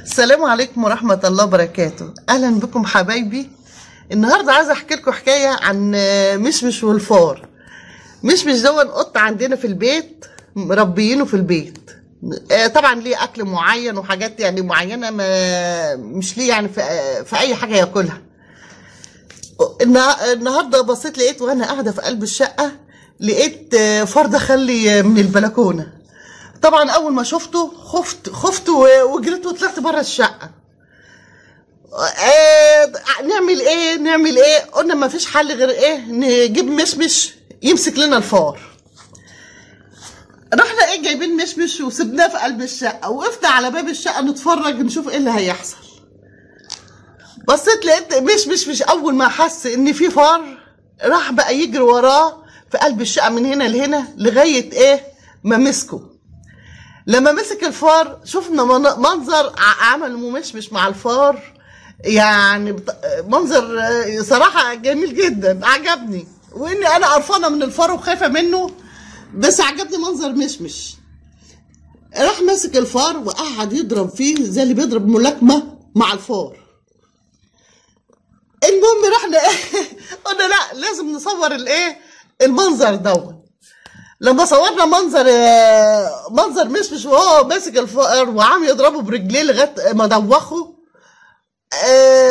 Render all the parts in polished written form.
السلام عليكم ورحمة الله وبركاته. أهلا بكم حبايبي. النهاردة عايزة أحكي لكم حكاية عن مشمش والفار. مشمش دون قط عندنا في البيت، مربيينه في البيت. طبعا ليه أكل معين وحاجات يعني معينة، ما مش ليه يعني في أي حاجة ياكلها. النهاردة بصيت لقيت وأنا قاعدة في قلب الشقة، لقيت فار دخل لي من البلكونة. طبعا اول ما شفته خفت وجريت وطلعت بره الشقه. نعمل ايه قلنا ما فيش حل غير ايه، نجيب مشمش يمسك لنا الفار. رحنا جايبين مشمش وسبناه في قلب الشقه، وقفنا على باب الشقه نتفرج نشوف ايه اللي هيحصل. بصيت لقيت مش اول ما حس ان في فار راح بقى يجري وراه في قلب الشقه من هنا لهنا لغايه ما مسكه. لما مسك الفار شفنا منظر عمل ممشمش مع الفار، يعني منظر صراحة جميل جدا عجبني، واني انا قرفانة من الفار وخايفة منه، بس عجبني منظر مشمش. راح ماسك الفار وقعد يضرب فيه زي اللي بيضرب ملاكمة مع الفار. المهم رحنا قلنا لا لازم نصور المنظر دوت. لما صورنا منظر مشمش وهو ماسك الفار وعم يضربه برجليه لغايه ما دوخه،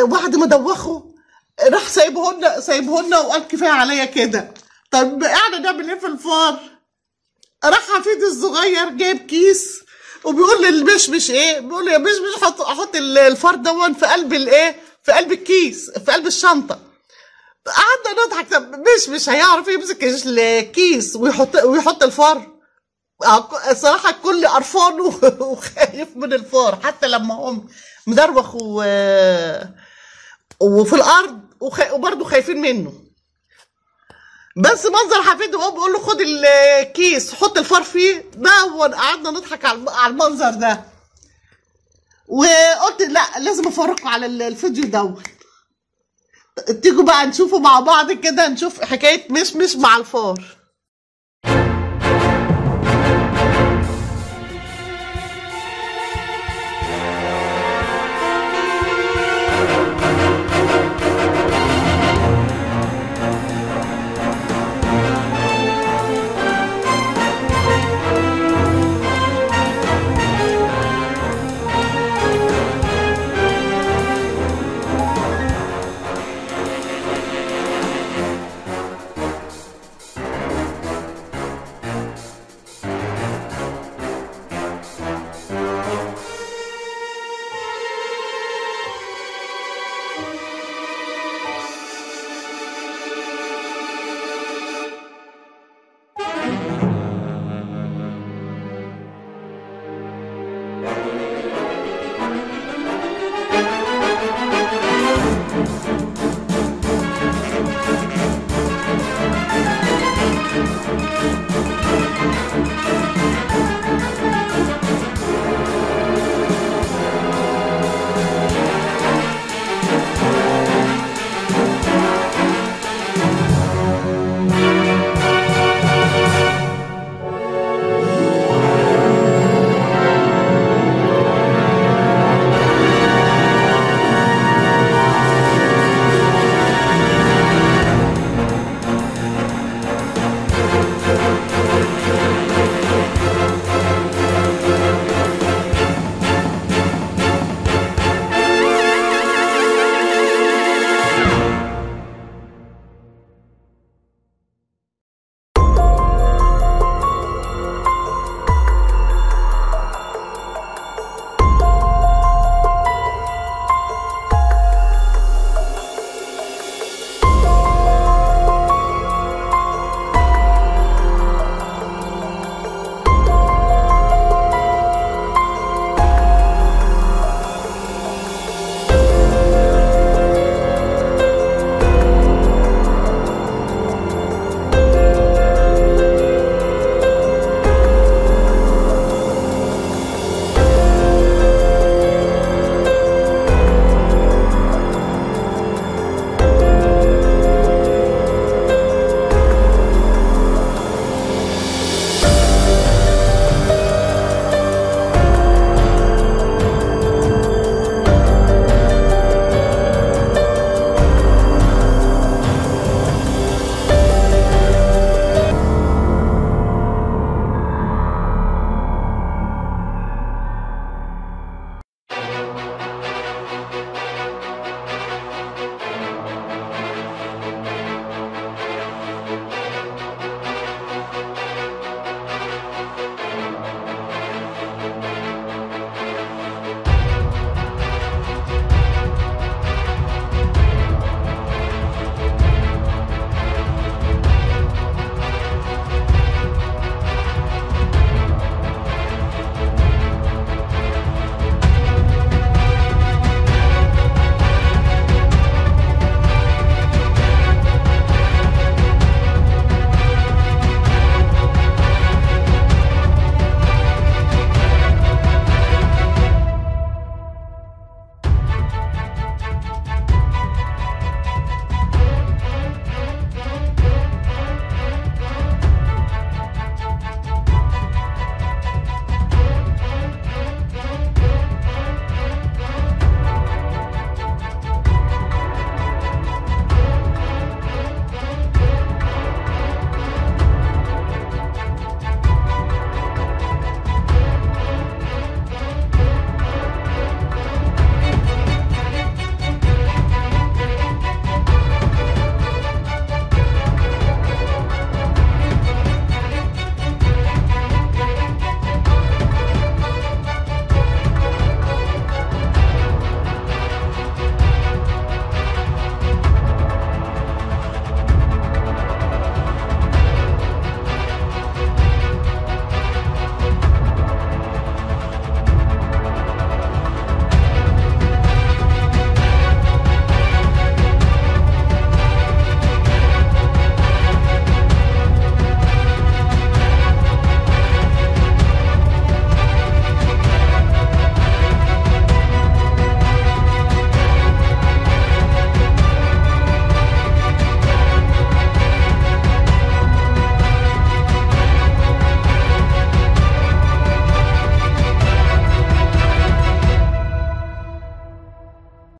بعد ما دوخه راح سايبهن وقال كفايه عليا كده. طب قاعده نعمل ايه في الفار؟ راح حفيدي الصغير جايب كيس وبيقول للمشمش بيقول له يا مشمش حط الفار دون في قلب في قلب الكيس، في قلب الشنطه. قعدنا نضحك. طب مش هيعرف يمسك الكيس ويحط الفار؟ الصراحه الكل قرفان وخايف من الفار، حتى لما هم مدروخ وفي الارض وبرضه خايفين منه. بس منظر حفيده وهو بيقول له خد الكيس حط الفار فيه ده، وقعدنا نضحك على المنظر ده. وقلت لا لازم افرجكم على الفيديو دوت. تيجوا بقى نشوفه مع بعض كده، نشوف حكاية مشمش مع الفار.